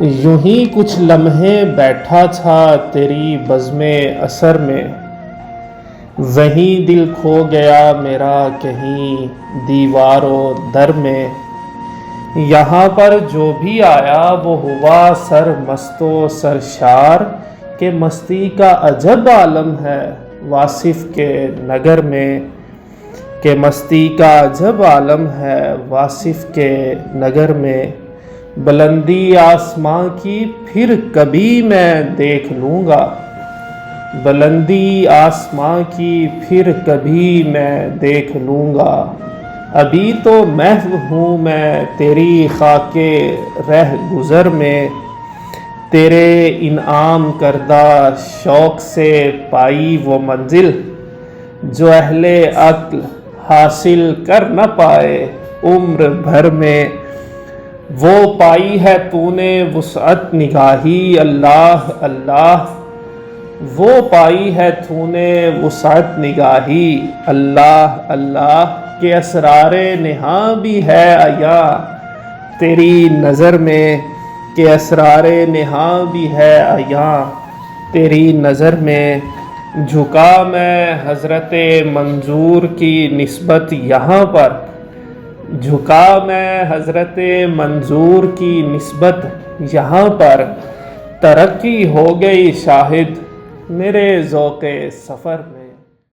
یوں ہی کچھ لمحے بیٹھا تھا تیری بزم اثر میں، وہیں دل کھو گیا میرا کہیں دیوار و در میں۔ یہاں پر جو بھی آیا وہ ہوا سر مست و سرشار، کہ مستی کا عجب عالم ہے واصف کے نگر میں، کہ مستی کا عجب عالم ہے واصف کے نگر میں۔ بلندی آسماں کی پھر کبھی میں دیکھ لوں گا، بلندی آسماں کی پھر کبھی میں دیکھ لوں گا۔ ابھی تو محو ہوں میں تیری خاک رہ گزر میں، تیرے انعام کردہ شوق سے پائی وہ منزل، جو اہل عقل حاصل کر نہ پائے عمر بھر میں۔ وہ پائی ہے تو نے وسعت نگاہی اللہ اللہ، وہ پائی ہے تو نے وسعت نگاہی اللہ اللہ، کہ اسرار نہاں بھی ہے عیاں تیری نظر میں، کہ اسرار نہاں بھی ہے عیاں تیری نظر میں۔ جھکا میں حضرت منظور کی نسبت یہاں پر، جھکا میں حضرت منظور کی نسبت یہاں پر، ترقی ہو گئی شاہد میرے ذوق سفر میں۔